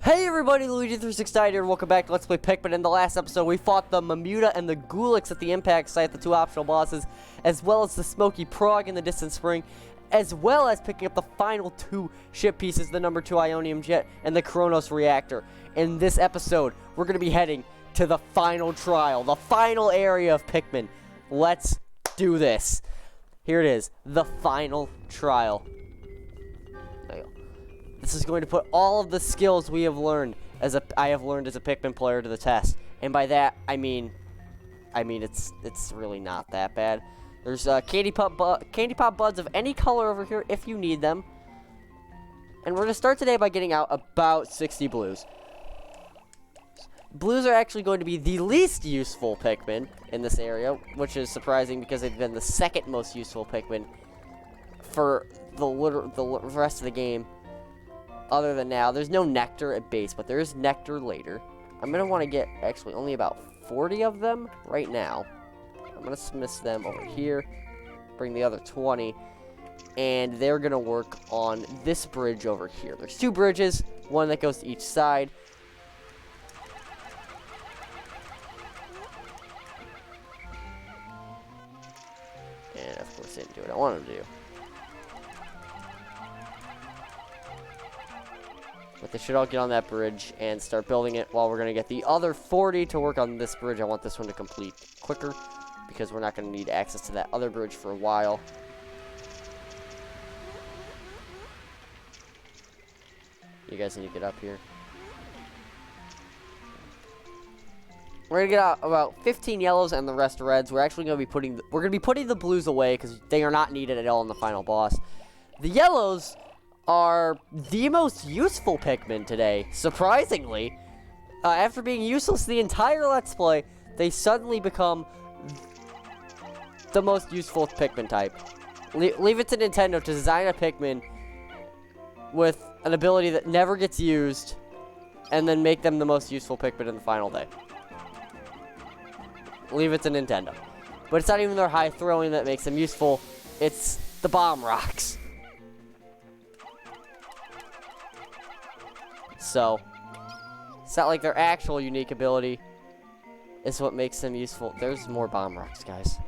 Hey everybody, Luigi369 here, and welcome back to Let's Play Pikmin. In the last episode, we fought the Mamuta and the Gulix at the impact site, the two optional bosses, as well as the Smoky Prog in the distant spring, as well as picking up the final two ship pieces, the number 2 Ionium Jet and the Kronos Reactor. In this episode, we're going to be heading to the final trial, the final area of Pikmin. Let's do this. Here it is, the final trial. There you go. This is going to put all of the skills we have learned I have learned as a Pikmin player to the test. And by that, I mean it's really not that bad. There's candy pop buds of any color over here if you need them. And we're going to start today by getting out about 60 blues. Blues are actually going to be the least useful Pikmin in this area, which is surprising because they've been the second most useful Pikmin for the rest of the game. Other than now, there's no nectar at base, but there is nectar later. I'm going to want to get actually only about 40 of them right now. I'm going to smith them over here, bring the other 20, and they're going to work on this bridge over here. There's two bridges, one that goes to each side. And of course, they didn't do what I wanted to do. But they should all get on that bridge and start building it while we're going to get the other 40 to work on this bridge. I want this one to complete quicker because we're not going to need access to that other bridge for a while. You guys need to get up here. We're going to get out about 15 yellows and the rest reds. We're actually going to be putting the blues away because they are not needed at all in the final boss. The yellows are the most useful Pikmin today, surprisingly. After being useless the entire Let's Play, they suddenly become the most useful Pikmin type. Leave it to Nintendo to design a Pikmin with an ability that never gets used, and then make them the most useful Pikmin in the final day. Leave it to Nintendo. But it's not even their high throwing that makes them useful, it's the bomb rocks. So, it's not like their actual unique ability is what makes them useful. There's more bomb rocks, guys.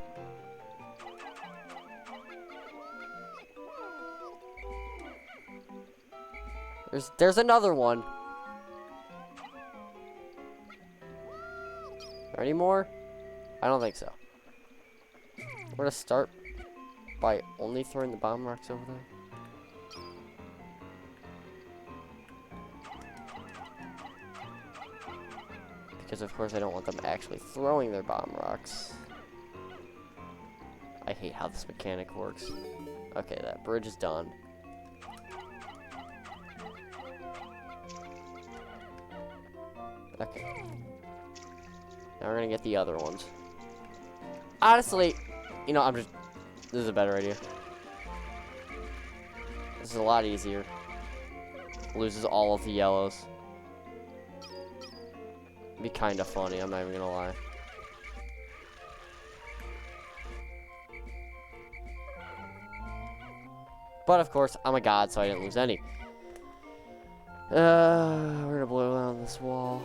There's another one. Are there any more? I don't think so. We're gonna start by only throwing the bomb rocks over there. Because of course I don't want them actually throwing their bomb rocks. I hate how this mechanic works. Okay, that bridge is done. Okay. Now we're gonna get the other ones. Honestly, you know, this is a better idea. This is a lot easier. Loses all of the yellows. Be kind of funny, I'm not even gonna lie. But of course, I'm a god, so I didn't lose any. We're gonna blow down this wall.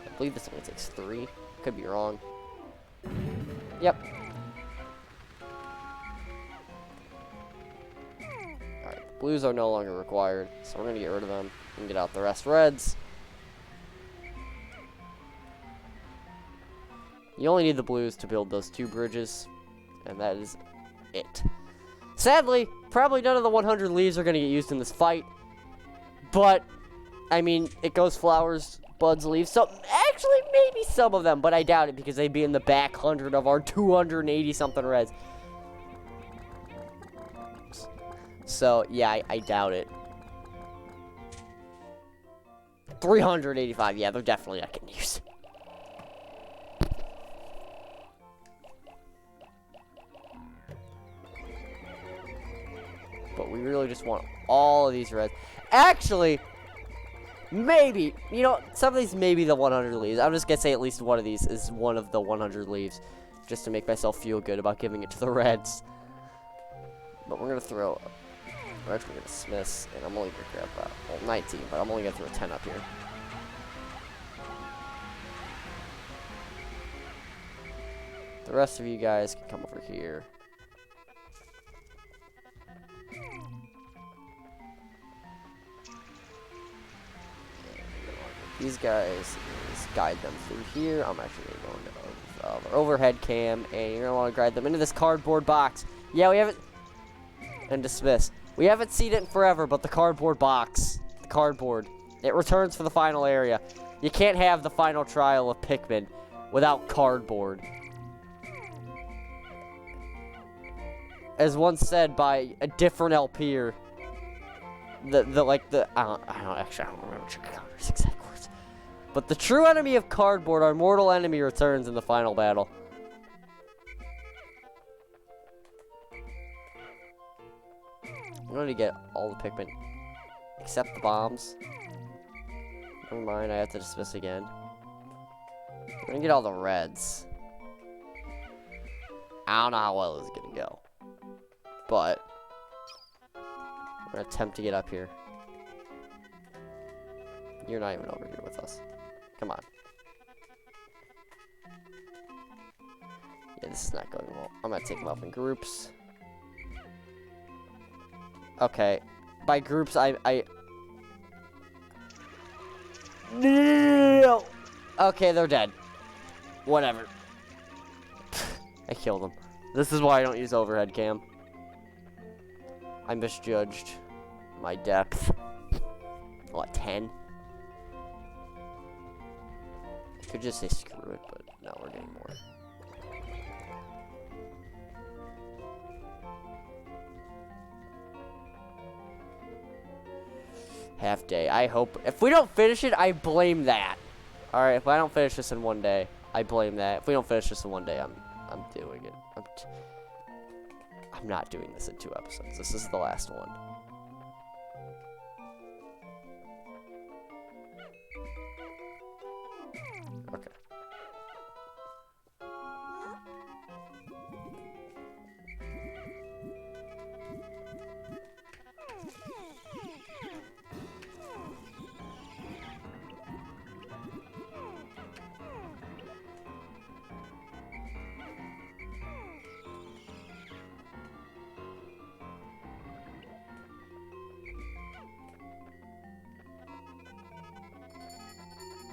I believe this only takes 3. Could be wrong. Yep. Alright, blues are no longer required, so we're gonna get rid of them and get out the rest reds. You only need the blues to build those 2 bridges, and that is it. Sadly, probably none of the 100 leaves are going to get used in this fight, but, I mean, it goes flowers, buds, leaves, so actually maybe some of them, but I doubt it because they'd be in the back 100 of our 280-something reds. So, yeah, I doubt it. 385, yeah, they're definitely not getting used. But we really just want all of these reds. Actually, maybe, you know, some of these may be the 100 leaves. I'm just going to say at least one of these is one of the 100 leaves. Just to make myself feel good about giving it to the reds. But we're going to throw We're actually going to dismiss, and I'm only going to grab about, well, 19, but I'm only going to throw a 10 up here. The rest of you guys can come over here. These guys is guide them through here. I'm actually going to go into our overhead cam, and you're going to want to guide them into this cardboard box. Yeah, we haven't... And dismiss. We haven't seen it in forever, but the cardboard box. The cardboard. It returns for the final area. You can't have the final trial of Pikmin without cardboard. As once said by a different LPer. I don't remember Chicago's exact words. But the true enemy of cardboard, our mortal enemy, returns in the final battle. I'm going to get all the Pikmin, except the bombs. Never mind, I have to dismiss again. I'm going to get all the reds. I don't know how well this is going to go. But I'm going to attempt to get up here. You're not even over here with us. Come on. Yeah, this is not going well. I'm going to take them up in groups. Okay. By groups, No! Okay, they're dead. Whatever. I killed them. This is why I don't use overhead cam. I misjudged my depth. What, 10? I could just say screw it, but no, we're getting more. Half day. I hope. If we don't finish it, I blame that. Alright, if I don't finish this in one day, I blame that. If we don't finish this in one day, I'm doing it. I'm not doing this in 2 episodes. This is the last one. Okay.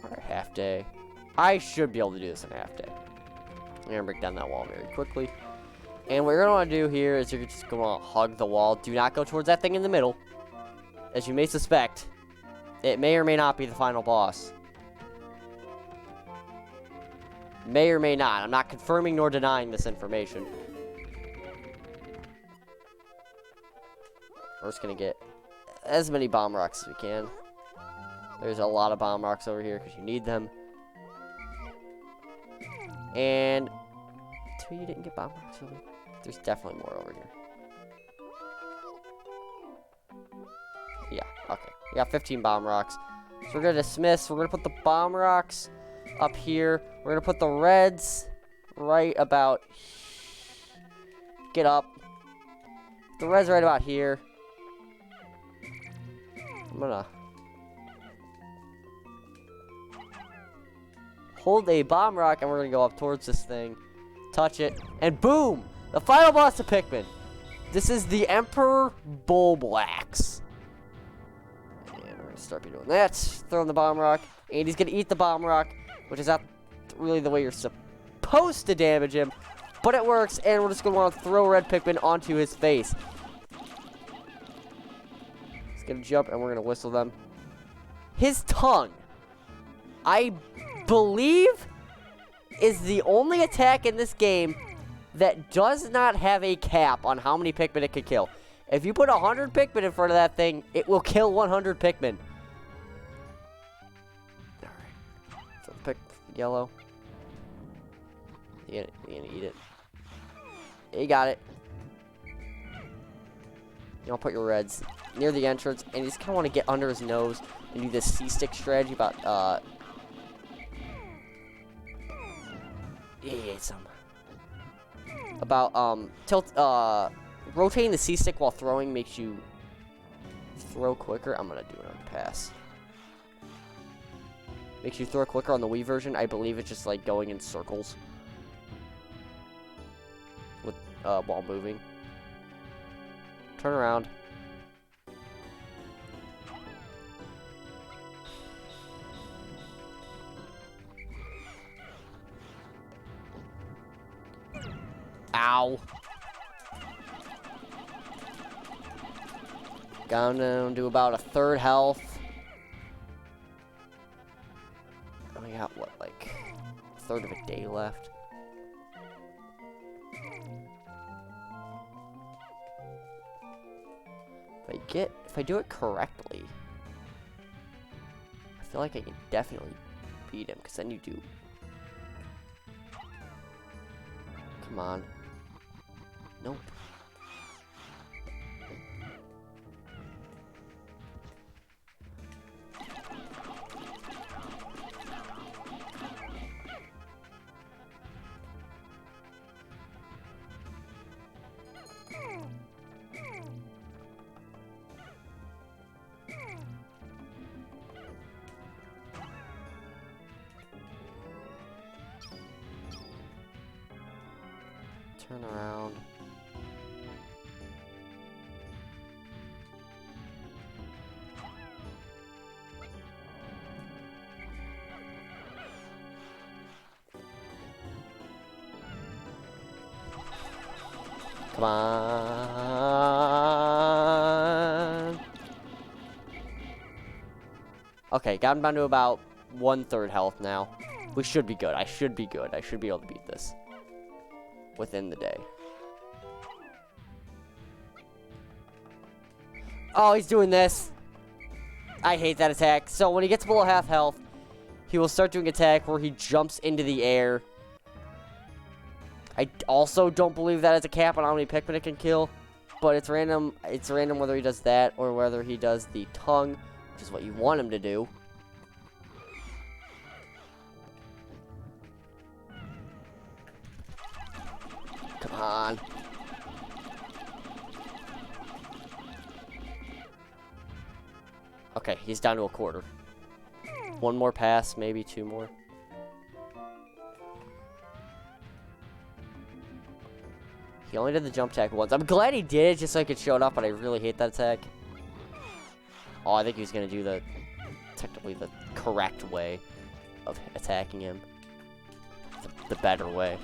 Alright, half day. I should be able to do this in a half day. I'm gonna break down that wall very quickly. And what you're gonna want to do here is you're just gonna hug the wall. Do not go towards that thing in the middle. As you may suspect, it may or may not be the final boss. May or may not. I'm not confirming nor denying this information. We're just gonna get as many bomb rocks as we can. There's a lot of bomb rocks over here because you need them. And you didn't get bomb rocks over here. There's definitely more over here. Yeah, okay. We got 15 bomb rocks. So we're gonna dismiss. We're gonna put the bomb rocks up here. We're gonna put the reds right about. Get up. The reds right about here. I'm gonna hold a bomb rock, and we're gonna go up towards this thing, touch it, and boom! The final boss of Pikmin. This is the Emperor Bulblax. And we're gonna start doing that. Throwing the bomb rock, and he's gonna eat the bomb rock, which is not really the way you're supposed to damage him, but it works. And we're just gonna want to throw red Pikmin onto his face. He's gonna jump, and we're gonna whistle them. His tongue, I believe, is the only attack in this game that does not have a cap on how many Pikmin it can kill. If you put 100 Pikmin in front of that thing, it will kill 100 Pikmin. Alright. So pick yellow. You gonna eat it. You got it. You'll put your reds near the entrance, and you just kind of want to get under his nose and do this C-stick strategy about, rotating the C-stick while throwing makes you throw quicker. I'm gonna do another pass. Makes you throw quicker on the Wii version. I believe it's just like going in circles with while moving. Turn around. Ow. Gone down to about a third health. I got, what, like, a third of a day left? If I do it correctly, I feel like I can definitely beat him, because then you do. Come on. Nope. Turn around. Come on. Okay, got him down to about 1/3 health now. We should be good. I should be good. I should be able to beat this within the day. Oh, he's doing this. I hate that attack. So when he gets below half health, he will start doing an attack where he jumps into the air. I also don't believe that is a cap on how many Pikmin it can kill, but it's random. It's random whether he does that or whether he does the tongue, which is what you want him to do. Come on. Okay, he's down to a quarter. One more pass, maybe two more. He only did the jump attack once. I'm glad he did it just so I could show it off, but I really hate that attack. Oh, I think he was going to do technically the correct way of attacking him. The better way.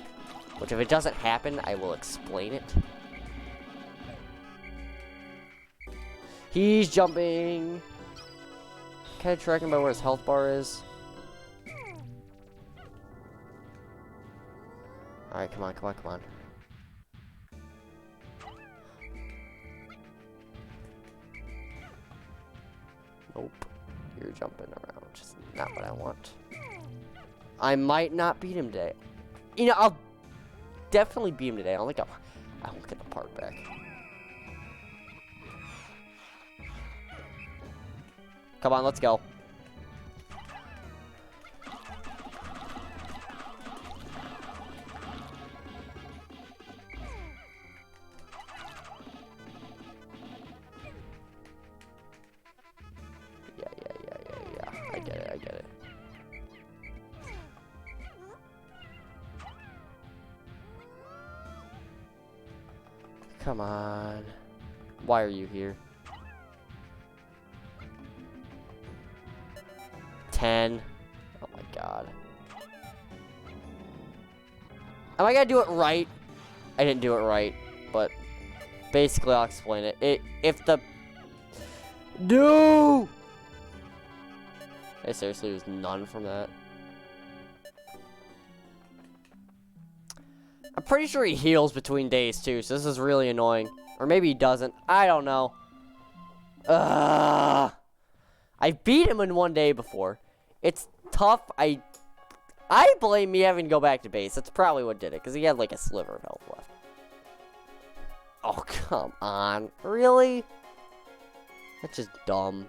Which if it doesn't happen, I will explain it. He's jumping. Can I track him by where his health bar is? Alright, come on, come on, come on. Nope. You're jumping around, which is not what I want. I might not beat him today. You know, I'll definitely beat him today. I don't think I won't get the part back. Come on, let's go. Yeah. I get it. Come on. Why are you here? 10. Oh my god. Am I gonna do it right? I didn't do it right, but basically I'll explain it. If the... No! I seriously was none from that. I'm pretty sure he heals between days too, so this is really annoying. Or maybe he doesn't. I don't know. I beat him in one day before. It's tough. I blame me having to go back to base. That's probably what did it, because he had like a sliver of health left. Oh, come on. Really? That's just dumb.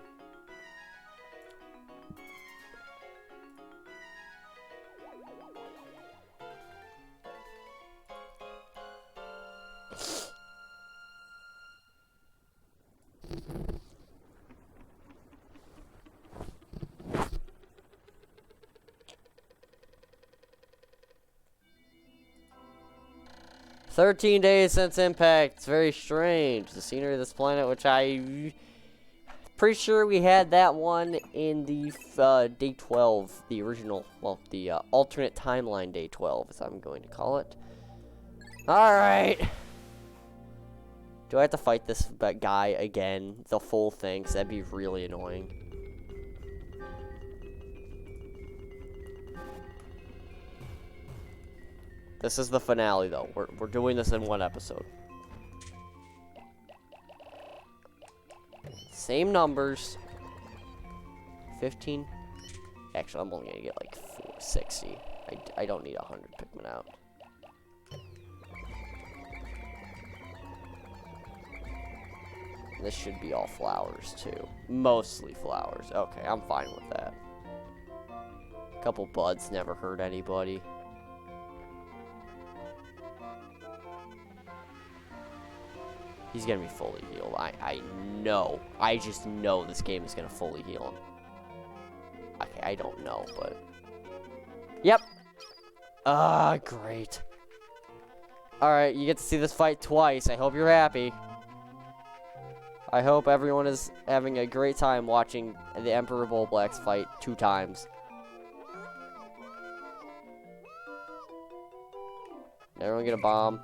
13 days since impact. It's very strange. The scenery of this planet, which pretty sure we had that one in the day 12, the original, well, the alternate timeline day 12, as I'm going to call it. All right. Do I have to fight this guy again, the full thing? 'Cause that'd be really annoying. This is the finale, though. We're doing this in one episode. Same numbers. 15. Actually, I'm only gonna get like 60. I don't need 100 Pikmin out. This should be all flowers, too. Mostly flowers. Okay, I'm fine with that. A couple buds never hurt anybody. He's gonna be fully healed. I know. I just know this game is gonna fully heal him. Okay, I don't know, but... Yep! Ah, great. Alright, you get to see this fight twice. I hope you're happy. I hope everyone is having a great time watching the Emperor Bulblax fight 2 times. Everyone get a bomb.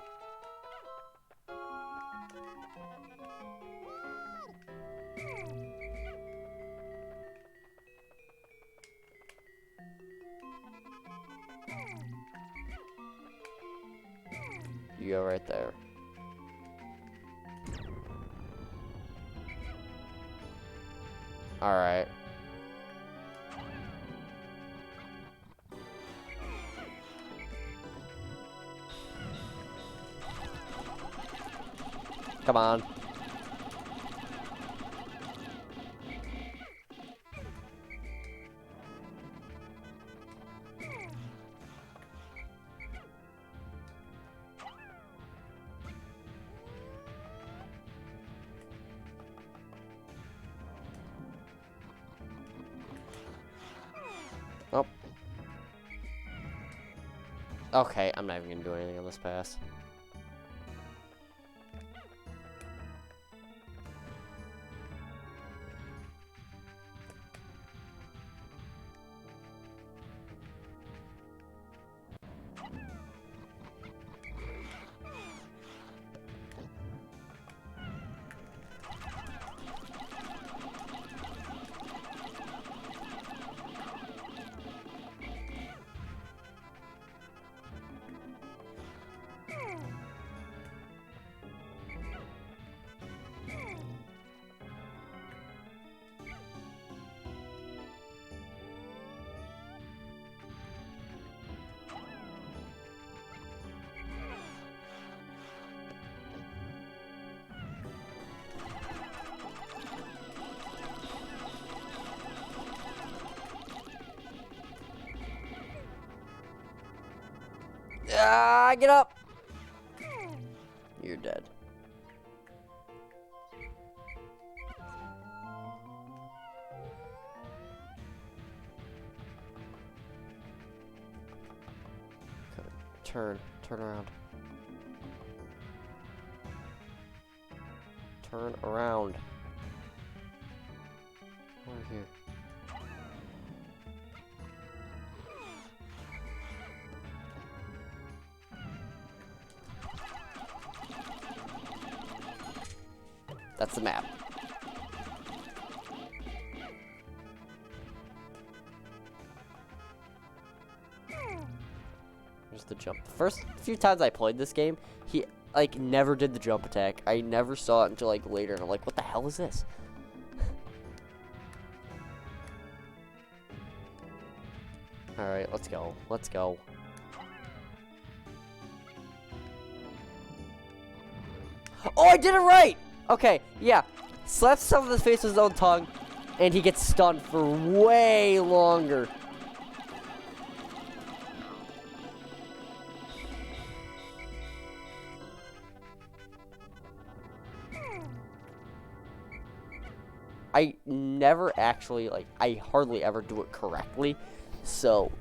You go right there. Alright. Come on. Oh. Okay, I'm not even gonna do anything on this pass. Ah, get up! You're dead. Turn around. Turn around. Over here. That's the map. There's the jump. The first few times I played this game, he, like, never did the jump attack. I never saw it until, like, later, and I'm like, what the hell is this? Alright, let's go. Let's go. Oh, I did it right! Okay, yeah. Slaps some of his face with his own tongue, and he gets stunned for way longer. I never actually, like, I hardly ever do it correctly. So,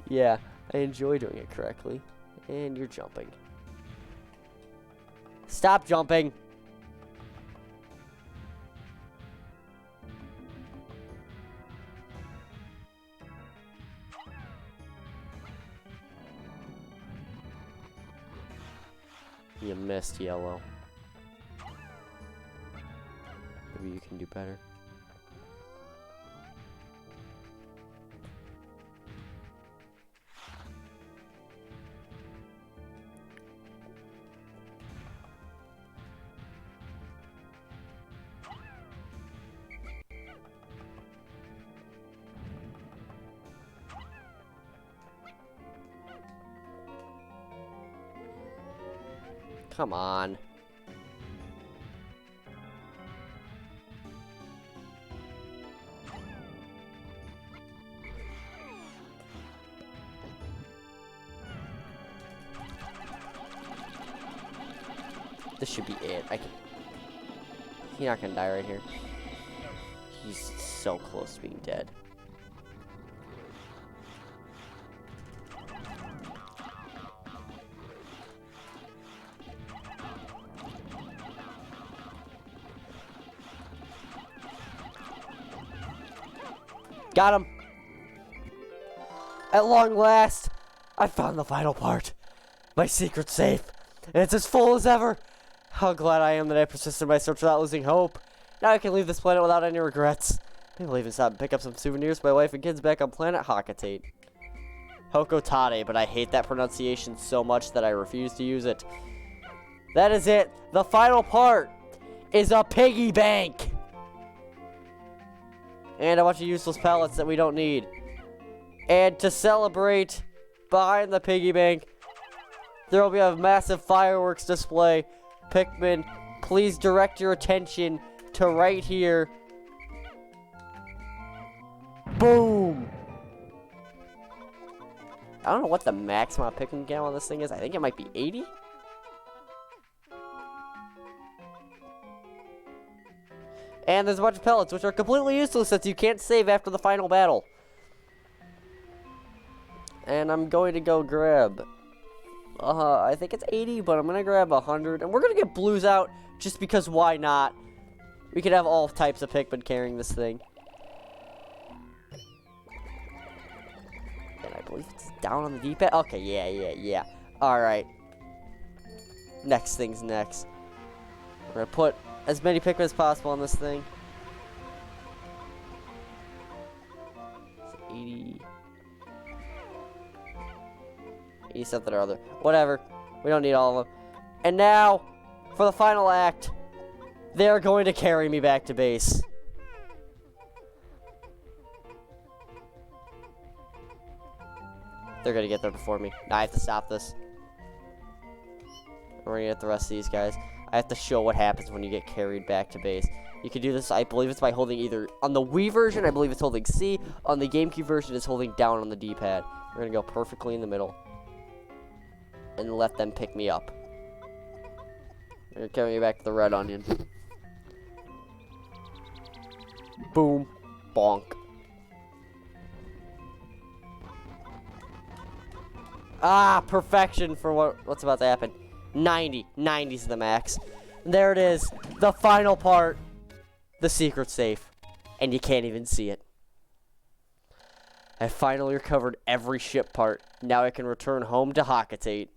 yeah, I enjoy doing it correctly. And you're jumping. Stop jumping. You missed, yellow. Maybe you can do better. Come on. This should be it. He's not gonna die right here. He's so close to being dead. Got him! At long last, I found the final part. My secret safe. And it's as full as ever. How glad I am that I persisted in my search without losing hope. Now I can leave this planet without any regrets. Maybe I'll even stop and pick up some souvenirs for my wife and kids back on planet Hokotate. Hokotate, but I hate that pronunciation so much that I refuse to use it. That is it. The final part is a piggy bank. And a bunch of useless pellets that we don't need. And to celebrate, behind the piggy bank, there will be a massive fireworks display. Pikmin, please direct your attention to right here. Boom! I don't know what the maximum of Pikmin count on this thing is. I think it might be 80? And there's a bunch of pellets, which are completely useless since you can't save after the final battle. And I'm going to go grab... I think it's 80, but I'm going to grab 100. And we're going to get blues out, just because why not? We could have all types of Pikmin carrying this thing. And I believe it's down on the D-pad. Okay, yeah. Alright. Next thing's next. We're going to put as many Pikmin as possible on this thing. It's 80... 80 something or other. Whatever. We don't need all of them. And now, for the final act, they're going to carry me back to base. They're going to get there before me. Now I have to stop this. We're going to get the rest of these guys. I have to show what happens when you get carried back to base. You can do this, I believe it's by holding either... On the Wii version, I believe it's holding C. On the GameCube version, it's holding down on the D-pad. We're going to go perfectly in the middle. And let them pick me up. They're carrying me back to the red onion. Boom. Bonk. Ah, perfection for what's about to happen. 90. 90's the max. And there it is. The final part. The secret safe. And you can't even see it. I finally recovered every ship part. Now I can return home to Hokotate.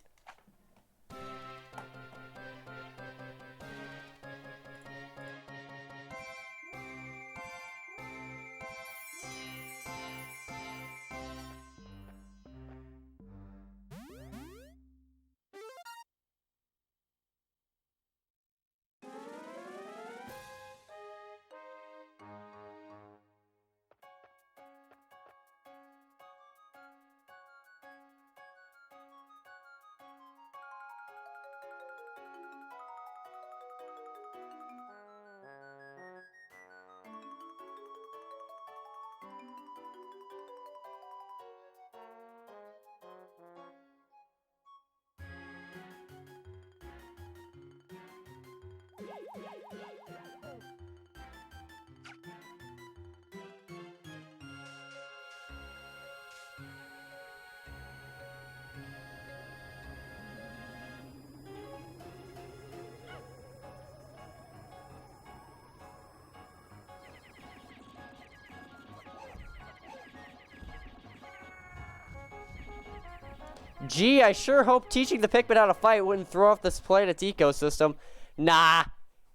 Gee, I sure hope teaching the Pikmin how to fight wouldn't throw off this planet's ecosystem. Nah,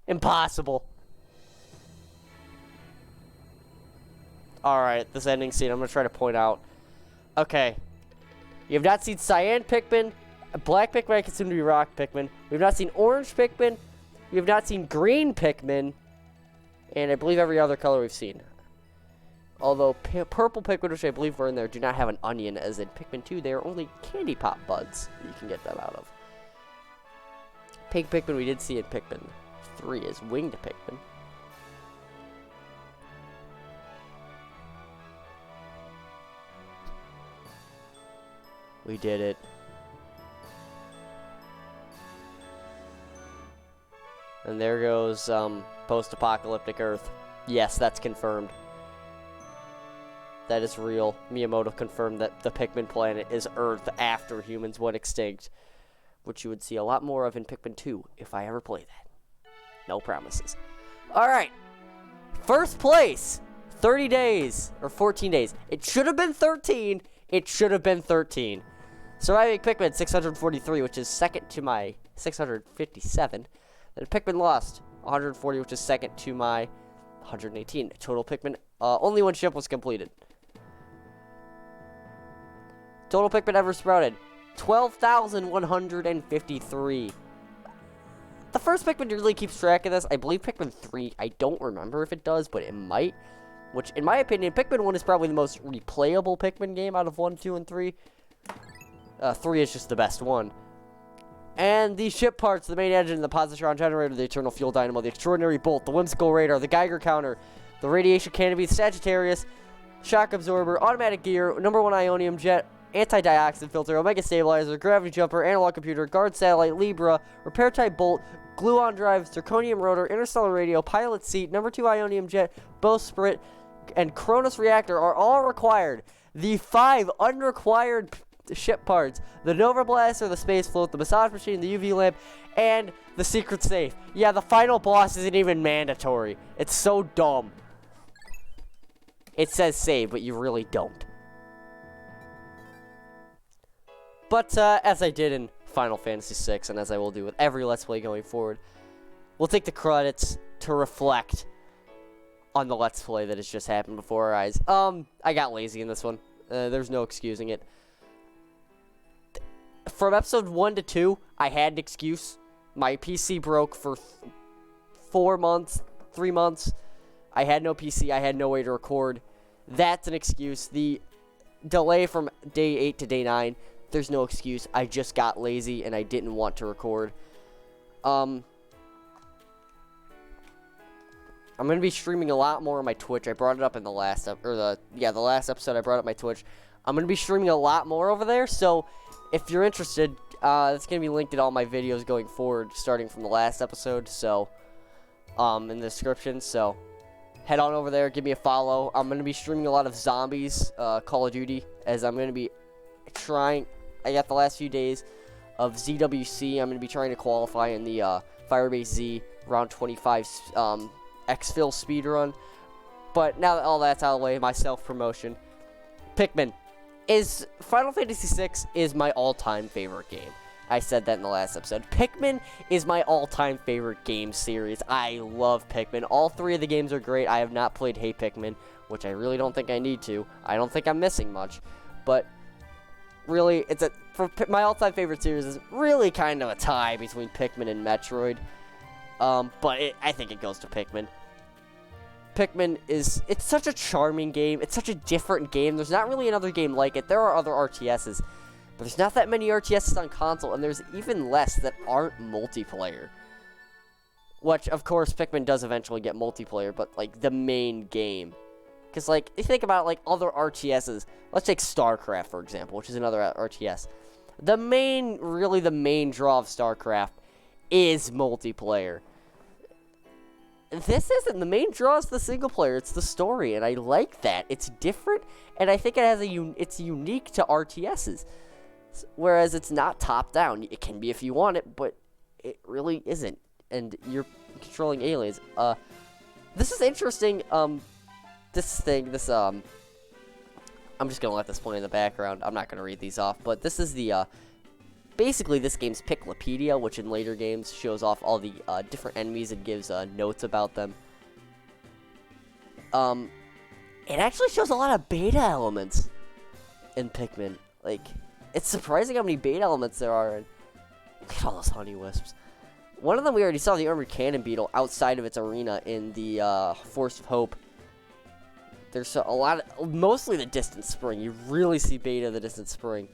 impossible. Alright, this ending scene I'm going to try to point out. Okay. You have not seen cyan Pikmin. Black Pikmin I consider to be rock Pikmin. We have not seen orange Pikmin. We have not seen green Pikmin. And I believe every other color we've seen. Although purple Pikmin, which I believe were in there, do not have an onion, as in Pikmin 2, they are only candy pop buds that you can get them out of. Pink Pikmin we did see in Pikmin 3 is winged Pikmin. We did it. And there goes post-apocalyptic Earth. Yes, that's confirmed. That is real. Miyamoto confirmed that the Pikmin planet is Earth after humans went extinct, which you would see a lot more of in Pikmin 2 if I ever play that. No promises. Alright. First place. 30 days. Or 14 days. It should have been 13. It should have been 13. Surviving Pikmin 643, which is second to my 657. Then Pikmin Lost 140, which is second to my 118. Total Pikmin, only one ship was completed. Total Pikmin ever sprouted 12,153. The first Pikmin really keeps track of this. I believe Pikmin 3, I don't remember if it does, but it might. Which, in my opinion, Pikmin 1 is probably the most replayable Pikmin game out of 1, 2, and 3. 3 is just the best one. And the ship parts, the main engine, the positron generator, the eternal fuel dynamo, the extraordinary bolt, the whimsical radar, the Geiger counter, the radiation canopy, the Sagittarius, shock absorber, automatic gear, #1 ionium jet, anti-dioxin filter, omega stabilizer, gravity jumper, analog computer, guard satellite, Libra, repair type bolt, gluon drive, zirconium rotor, interstellar radio, pilot seat, #2 ionium jet, bowsprit, and Cronus reactor are all required. The 5 unrequired ship parts: the Nova Blaster, the space float, the massage machine, the UV lamp, and the secret safe. Yeah, the final boss isn't even mandatory. It's so dumb. It says save, but you really don't. But as I did in Final Fantasy VI, and as I will do with every Let's Play going forward, we'll take the credits to reflect on the Let's Play that has just happened before our eyes. I got lazy in this one. There's no excusing it. From episode 1 to 2, I had an excuse. My PC broke for 4 months, 3 months. I had no PC. I had no way to record. That's an excuse. The delay from day 8 to day 9, there's no excuse. I just got lazy and I didn't want to record. I'm going to be streaming a lot more on my Twitch. I brought it up in the last the last episode I brought up my Twitch. I'm going to be streaming a lot more over there, so if you're interested, it's going to be linked in all my videos going forward, starting from the last episode, so, in the description, so, head on over there, give me a follow. I'm going to be streaming a lot of zombies, Call of Duty, as I'm going to be trying, I got the last few days of ZWC. I'm going to be trying to qualify in the, Firebase Z round 25, Xfil speedrun. But now that all that's out of the way, my self-promotion, Pikmin. Final Fantasy VI is my all-time favorite game. I said that in the last episode. Pikmin is my all-time favorite game series. I love Pikmin. All 3 of the games are great. I have not played Hey Pikmin, which I really don't think I need to. I don't think I'm missing much. But really, my all-time favorite series is really kind of a tie between Pikmin and Metroid. But I think it goes to Pikmin. Pikmin it's such a charming game. It's such a different game. There's not really another game like it. There are other RTSs, but there's not that many RTSs on console, and there's even less that aren't multiplayer. Which, of course, Pikmin does eventually get multiplayer, but, like, the main game. Because, like, if you think about, like, other RTSs, let's take StarCraft, for example, which is another RTS. The main draw of StarCraft is multiplayer. This isn't. The main draw is the single player. It's the story, and I like that. It's different, and I think it has it's unique to RTSs. Whereas it's not top-down. It can be if you want it, but it really isn't. And you're controlling aliens. This is interesting. I'm just gonna let this play in the background. I'm not gonna read these off, but this is the basically this game's Piclopedia, which in later games shows off all the different enemies and gives notes about them. It actually shows a lot of beta elements in Pikmin. Like, it's surprising how many beta elements there are. And look at all those honey wisps. One of them we already saw, the armored cannon beetle, outside of its arena in the Forest of Hope. There's a lot of, mostly the distant spring. You really see beta of the distant spring.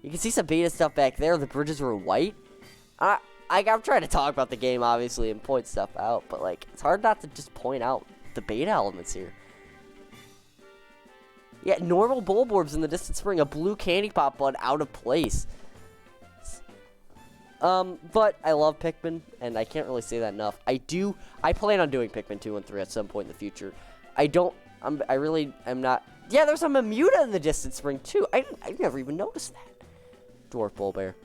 You can see some beta stuff back there. The bridges were white. I'm trying to talk about the game, obviously, and point stuff out, but, like, it's hard not to just point out the beta elements here. Yeah, normal bulborbs in the distant spring. A blue candy pop bud out of place. But I love Pikmin, and I can't really say that enough. I plan on doing Pikmin 2 and 3 at some point in the future. I really am not. Yeah, there's a Mamuta in the distant spring, too. I never even noticed that. Dwarf Bullbear.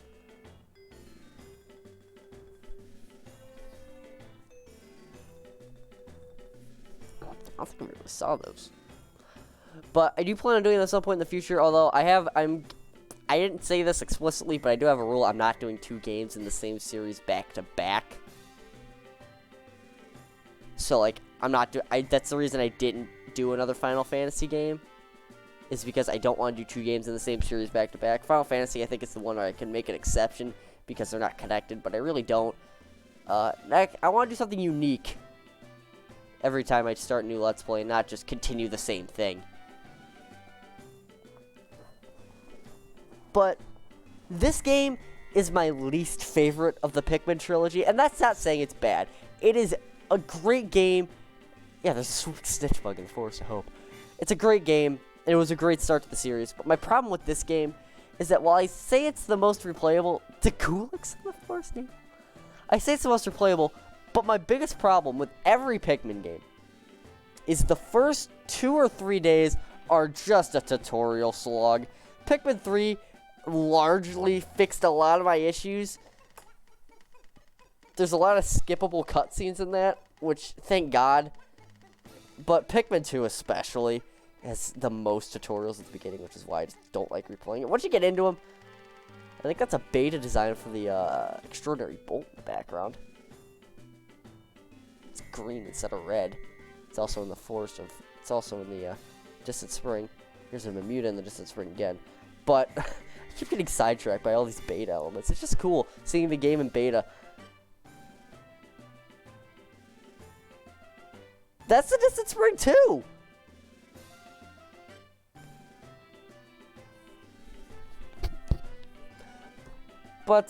I don't think I really saw those. But I do plan on doing that at some point in the future, although I didn't say this explicitly, but I do have a rule. I'm not doing 2 games in the same series back to back. So, like, that's the reason I didn't do another Final Fantasy game, is because I don't want to do 2 games in the same series back to back. Final Fantasy, I think, is the one where I can make an exception because they're not connected, but I really don't. I want to do something unique every time I start a new Let's Play, and not just continue the same thing. But this game is my least favorite of the Pikmin trilogy, and that's not saying it's bad. It is a great game. Yeah, there's a sweet snitch bug in the Forest of Hope. It's a great game, and it was a great start to the series. But my problem with this game is that while I say it's the most replayable, the Gulix in the Forest name. I say it's the most replayable, but my biggest problem with every Pikmin game is the first 2 or 3 days are just a tutorial slog. Pikmin 3 largely fixed a lot of my issues. There's a lot of skippable cutscenes in that, which, thank God. But Pikmin 2 especially has the most tutorials at the beginning, which is why I just don't like replaying it. Once you get into them, I think that's a beta design for the Extraordinary Bolt in the background. It's green instead of red. It's also in the it's also in the Distant Spring. Here's a Mamuta in the Distant Spring again. But I keep getting sidetracked by all these beta elements. It's just cool seeing the game in beta. That's the Distant Spring too! But,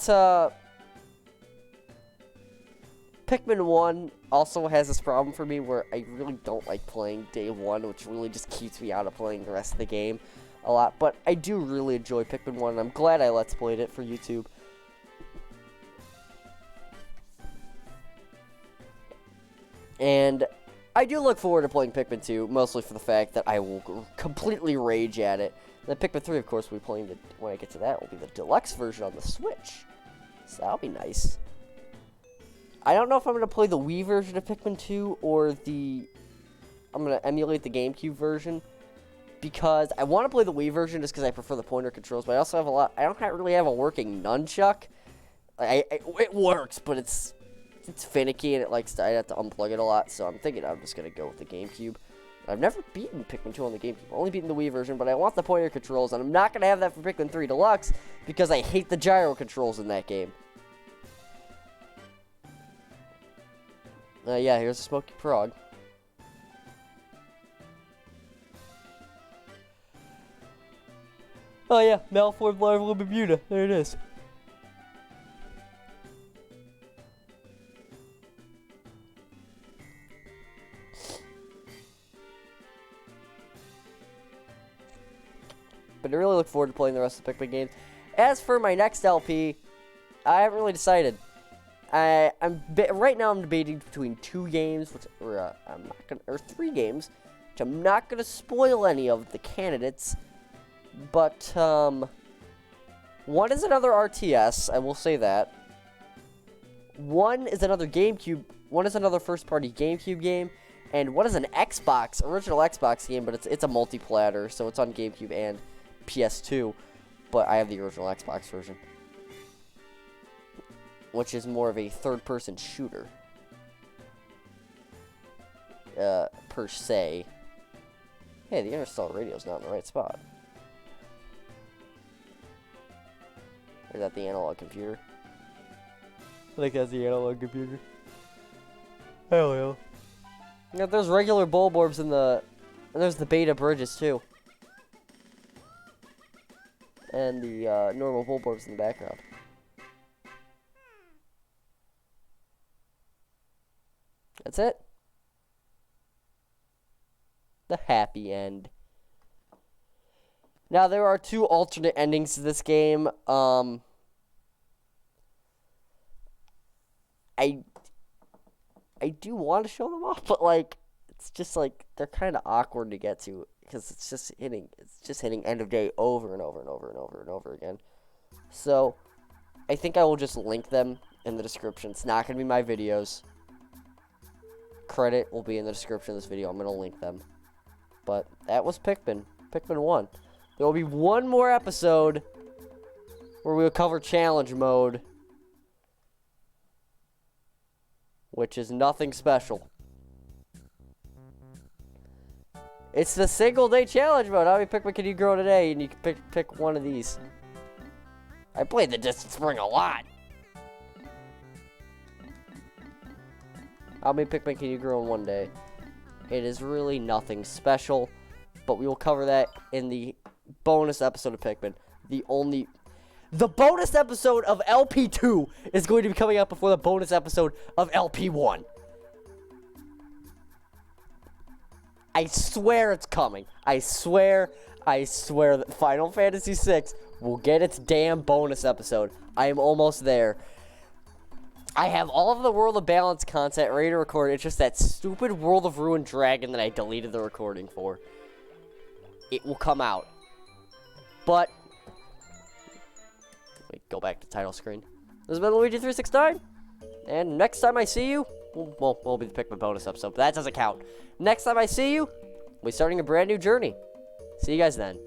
Pikmin 1 also has this problem for me where I really don't like playing day 1, which really just keeps me out of playing the rest of the game a lot. But I do really enjoy Pikmin 1, and I'm glad I Let's Played it for YouTube. And I do look forward to playing Pikmin 2, mostly for the fact that I will completely rage at it. And then Pikmin 3, of course, we'll be playing when I get to that, will be the deluxe version on the Switch. So that'll be nice. I don't know if I'm going to play the Wii version of Pikmin 2 or I'm going to emulate the GameCube version. Because I want to play the Wii version just because I prefer the pointer controls, but I also have I don't really have a working nunchuck. It works, but it's finicky and I have to unplug it a lot, so I'm thinking I'm just going to go with the GameCube. I've never beaten Pikmin 2 on the GameCube. I've only beaten the Wii version, but I want the pointer controls, and I'm not going to have that for Pikmin 3 Deluxe because I hate the gyro controls in that game. Yeah, here's a Smoky Prog. Oh yeah, malformed larval Mamuta. There it is. But I really look forward to playing the rest of the Pikmin games. As for my next LP, I haven't really decided. Right now I'm debating between 2 games, or 3 games, which I'm not gonna spoil any of the candidates. But one is another RTS, I will say that. One is another GameCube. One is another first-party GameCube game, And what is an Xbox? Original Xbox game, but it's a multi-platter, so it's on GameCube and PS2. But I have the original Xbox version, which is more of a third-person shooter, per se. Hey, the interstellar radio's not in the right spot. Or is that the analog computer? I think that's the analog computer. Hell yeah. Yeah, there's regular bulb orbs in the... And there's the beta bridges, too. And the normal bulb orbs in the background. That's it. The happy end. Now, there are 2 alternate endings to this game. I do want to show them off, but, like, it's just, like, they're kind of awkward to get to, because it's just hitting end of day over and over and over and over and over again. So, I think I will just link them in the description. It's not going to be my videos. Credit will be in the description of this video. I'm going to link them. But that was Pikmin. Pikmin 1. There will be one more episode where we will cover challenge mode, which is nothing special. It's the single day challenge mode. How many Pikmin can you grow today? And you can pick one of these. I played the Distant Spring a lot. How many Pikmin can you grow in one day? It is really nothing special, but we will cover that in the bonus episode of Pikmin. The bonus episode of LP2 is going to be coming out before the bonus episode of LP1. I swear it's coming. I swear that Final Fantasy VI will get its damn bonus episode. I am almost there. I have all of the World of Balance content ready to record. It's just that stupid World of Ruined Dragon that I deleted the recording for. It will come out. But wait, go back to title screen. This has been Luigi369. And next time I see you, we'll be the Pikmin bonus episode, but that doesn't count. Next time I see you, we'll be starting a brand new journey. See you guys then.